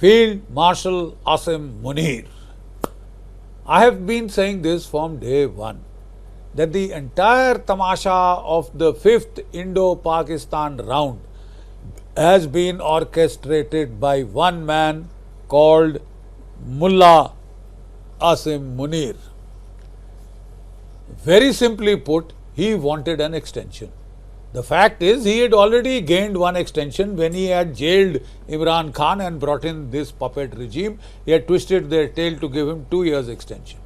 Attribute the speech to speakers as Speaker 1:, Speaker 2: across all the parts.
Speaker 1: Field Marshal Asim Munir. I have been saying this from day one, that the entire tamasha of the 5th Indo-Pakistan round has been orchestrated by one man called Mullah Asim Munir. Very simply put, he wanted an extension. The fact is, he had already gained one extension when he had jailed Imran Khan and brought in this puppet regime. He had twisted their tail to give him 2 years extension.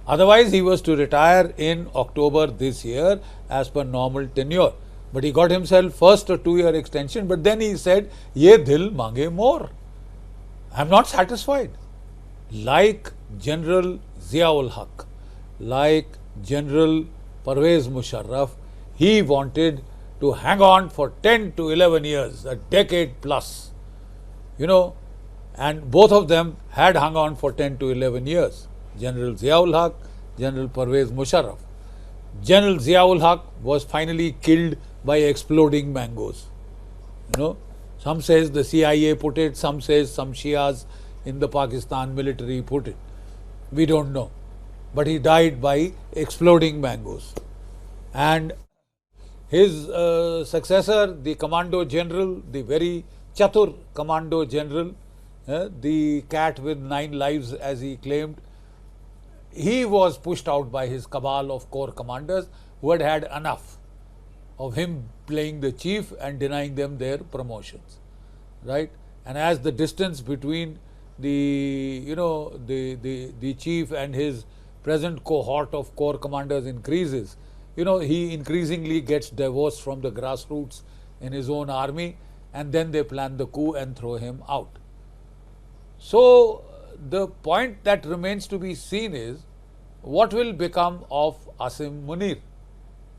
Speaker 1: Otherwise, he was to retire in October this year as per normal tenure. But he got himself first a 2-year extension, but then he said, "Ye dil mange more." I am not satisfied. Like General Ziaul Haq, like General Parvez Musharraf, he wanted to hang on for 10 to 11 years, a decade plus, and both of them had hung on for 10 to 11 years. General Ziaul Haq, General Parvez Musharraf. General Ziaul Haq was finally killed by exploding mangoes. Some says the CIA put it, some says some Shias in the Pakistan military put it. We don't know. But he died by exploding mangoes. And his successor, the Commando General, the very Chatur Commando General, the cat with 9 lives as he claimed, he was pushed out by his cabal of corps commanders who had had enough of him playing the chief and denying them their promotions, right? And as the distance between the chief and his present cohort of corps commanders increases, he increasingly gets divorced from the grassroots in his own army, and then they plan the coup and throw him out. So the point that remains to be seen is, what will become of Asim Munir?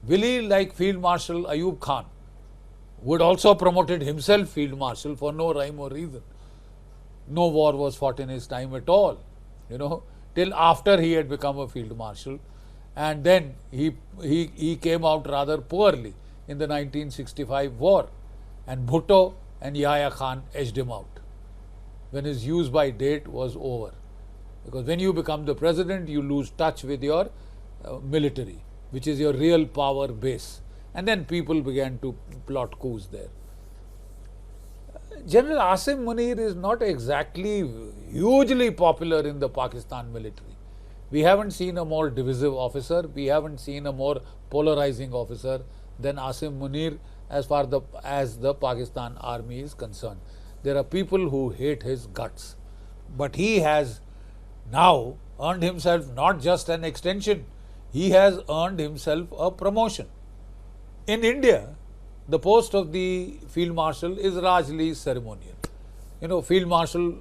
Speaker 1: Will he, like Field Marshal Ayub Khan, who had also promoted himself Field Marshal for no rhyme or reason? No war was fought in his time at all, till after he had become a Field Marshal. And then he came out rather poorly in the 1965 war, and Bhutto and Yahya Khan edged him out when his use by date was over. Because when you become the president, you lose touch with your military, which is your real power base. And then people began to plot coups there. General Asim Munir is not exactly hugely popular in the Pakistan military. We haven't seen a more divisive officer, we haven't seen a more polarizing officer than Asim Munir as far as the Pakistan army is concerned. There are people who hate his guts. But he has now earned himself not just an extension, he has earned himself a promotion. In India, the post of the Field Marshal is largely ceremonial. Field Marshal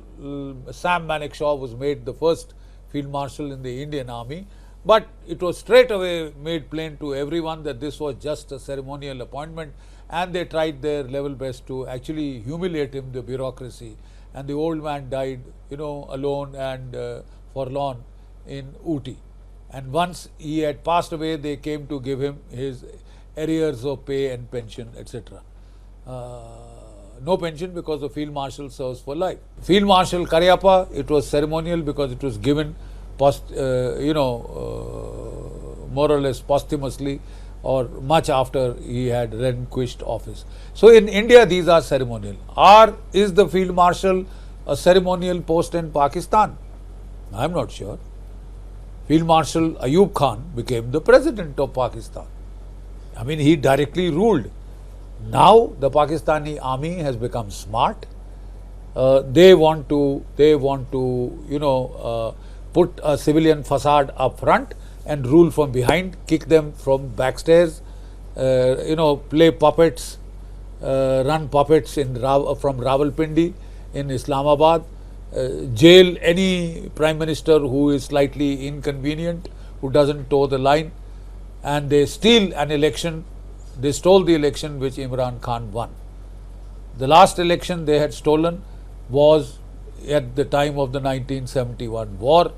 Speaker 1: Sam Manekshaw was made the first Field Marshal in the Indian Army, but it was straight away made plain to everyone that this was just a ceremonial appointment, and they tried their level best to actually humiliate him, the bureaucracy, and the old man died, alone and forlorn in Ooty. And once he had passed away, they came to give him his arrears of pay and pension, etc. No pension because the Field Marshal serves for life. Field Marshal Cariappa, it was ceremonial because it was given more or less posthumously, or much after he had relinquished office. So in India, these are ceremonial. Is the Field Marshal a ceremonial post in Pakistan? I am not sure. Field Marshal Ayub Khan became the president of Pakistan. I mean, he directly ruled. Now the Pakistani army has become smart. They want to put a civilian facade up front and rule from behind, kick them from backstairs, play puppets, run puppets from Rawalpindi in Islamabad, jail any prime minister who is slightly inconvenient, who doesn't toe the line, and they steal an election. They stole the election which Imran Khan won. The last election they had stolen was at the time of the 1971 war,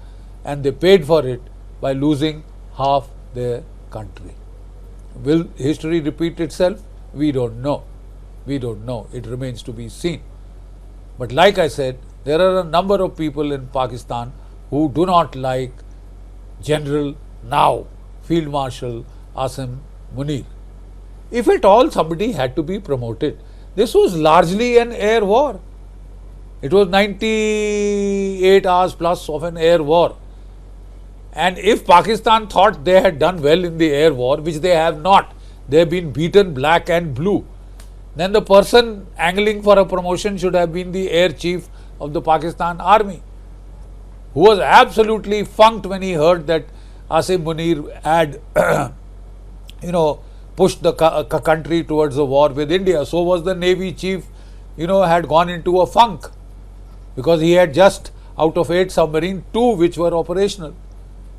Speaker 1: and they paid for it by losing half their country. Will history repeat itself? We don't know. We don't know. It remains to be seen. But like I said, There are a number of people in Pakistan who do not like General, now Field Marshal Asim Munir. If at all somebody had to be promoted, this was largely an air war. It was 98 hours plus of an air war. And if Pakistan thought they had done well in the air war, which they have not, they have been beaten black and blue, then the person angling for a promotion should have been the air chief of the Pakistan army, who was absolutely funked when he heard that Asim Munir had, pushed the country towards a war with India. So was the Navy chief, had gone into a funk, because he had just, out of 8 submarines, 2 which were operational.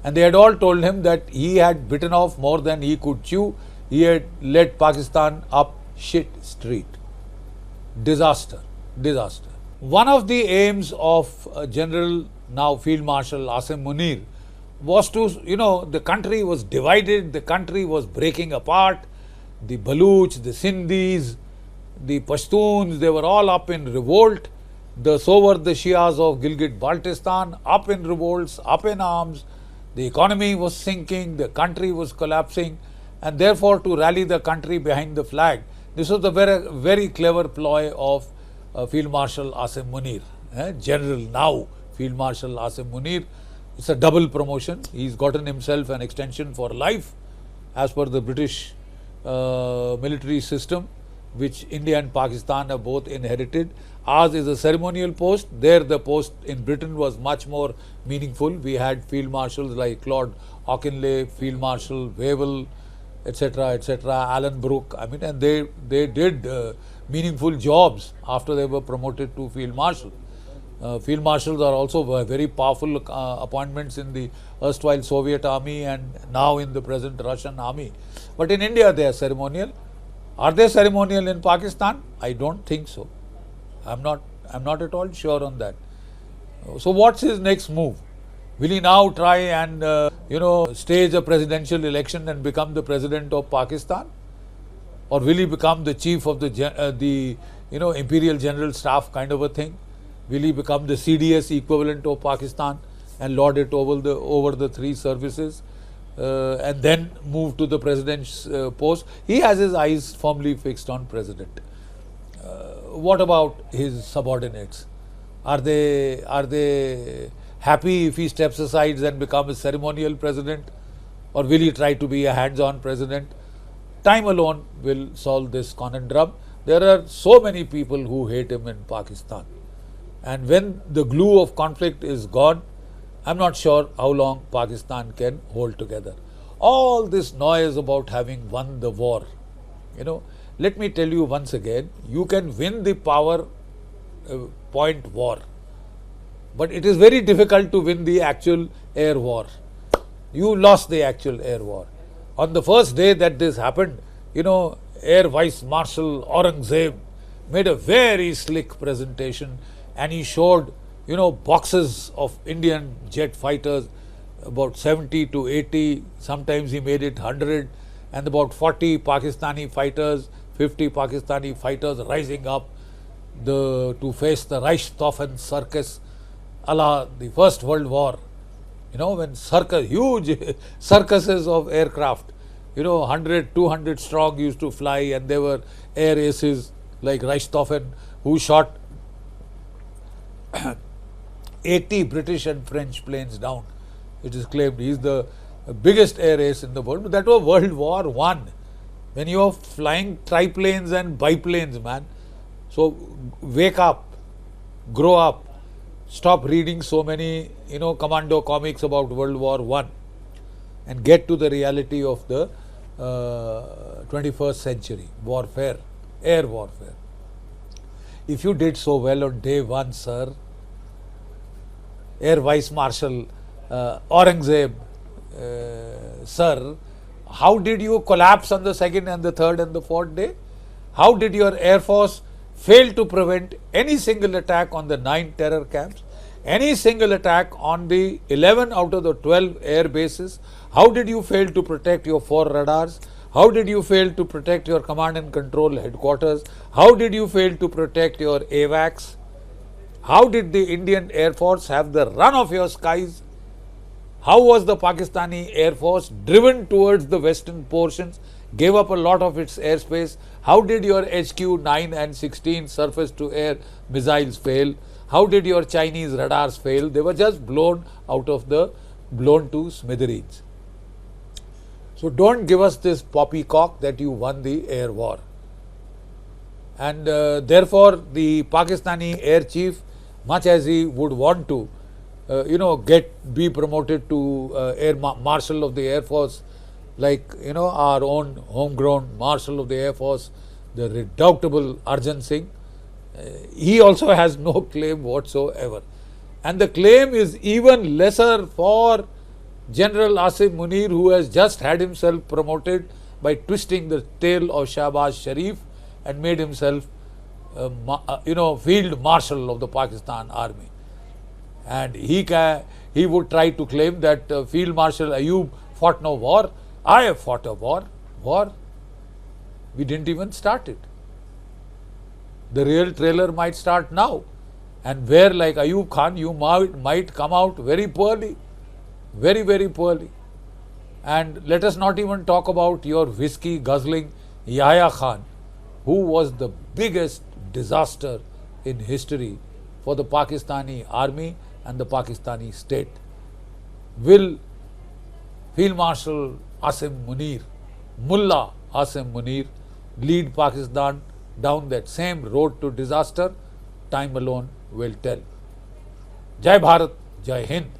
Speaker 1: And they had all told him that he had bitten off more than he could chew. He had led Pakistan up shit street. Disaster. One of the aims of General, now Field Marshal Asim Munir, was to, the country was divided, the country was breaking apart. The Baluch, the Sindhis, the Pashtuns, they were all up in revolt. So were the Shias of Gilgit-Baltistan, up in revolts, up in arms. The economy was sinking, the country was collapsing, and therefore to rally the country behind the flag. This was the very, very clever ploy of Field Marshal Asim Munir. General, now Field Marshal Asim Munir. It's a double promotion. He's gotten himself an extension for life as per the British military system, which India and Pakistan have both inherited. Ours is a ceremonial post. There the post in Britain was much more meaningful. We had field marshals like Lord Auchinleigh, Field Marshal Wavell, etc., Alan Brooke. And they did meaningful jobs after they were promoted to Field Marshal. Field Marshals are also very powerful appointments in the erstwhile Soviet army and now in the present Russian army. But in India they are ceremonial. Are they ceremonial in Pakistan? I don't think so. I'm not at all sure on that. So what's his next move? Will he now try and stage a presidential election and become the president of Pakistan, or will he become the chief of the Imperial General Staff kind of a thing? Will he become the CDS equivalent of Pakistan and lord it over the 3 services, and then move to the president's post? He has his eyes firmly fixed on president. What about his subordinates? Are they happy if he steps aside and becomes a ceremonial president, or will he try to be a hands-on president? Time alone will solve this conundrum. There are so many people who hate him in Pakistan, and when the glue of conflict is gone, I'm not sure how long Pakistan can hold together. All this noise about having won the war, let me tell you once again, you can win the power point war, but it is very difficult to win the actual air war. You lost the actual air war. On the first day that this happened, Air Vice Marshal Aurangzeb made a very slick presentation, and he showed, boxes of Indian jet fighters, about 70 to 80, sometimes he made it 100, and about 40 Pakistani fighters, 50 Pakistani fighters rising up to face the Reichswaffen circus a la the First World War. When huge circuses of aircraft, 100, 200 strong used to fly, and there were air aces like Reichswaffen who shot 80 British and French planes down. It is claimed he is the biggest air ace in the world. But that was World War I, when you are flying triplanes and biplanes, man. So wake up, grow up, stop reading so many commando comics about World War I, and get to the reality of the 21st century warfare, air warfare. If you did so well on day 1, sir, Air Vice Marshal Aurangzeb, sir, how did you collapse on the 2nd and the 3rd and the 4th day? How did your Air Force fail to prevent any single attack on the 9 terror camps, any single attack on the 11 out of the 12 air bases? How did you fail to protect your 4 radars? How did you fail to protect your command and control headquarters? How did you fail to protect your AWACS? How did the Indian Air Force have the run of your skies? How was the Pakistani Air Force driven towards the western portions, gave up a lot of its airspace? How did your HQ 9 and 16 surface to air missiles fail? How did your Chinese radars fail? They were just blown to smithereens. So don't give us this poppycock that you won the air war. And therefore the Pakistani air chief, much as he would want to, be promoted to Air Marshal of the Air Force, like our own homegrown Marshal of the Air Force, the redoubtable Arjan Singh, he also has no claim whatsoever. And the claim is even lesser for General Asim Munir, who has just had himself promoted by twisting the tail of Shahbaz Sharif and made himself Field Marshal of the Pakistan Army. And he would try to claim that Field Marshal Ayub fought no war. I have fought a war. We didn't even start it. The real trailer might start now. And where, like Ayub Khan, you might come out very poorly. Very, very poorly. And let us not even talk about your whiskey guzzling Yahya Khan, who was the biggest disaster in history for the Pakistani army and the Pakistani state. Will Field Marshal Asim Munir, Mullah Asim Munir, lead Pakistan down that same road to disaster? Time alone will tell. Jai Bharat, Jai Hind.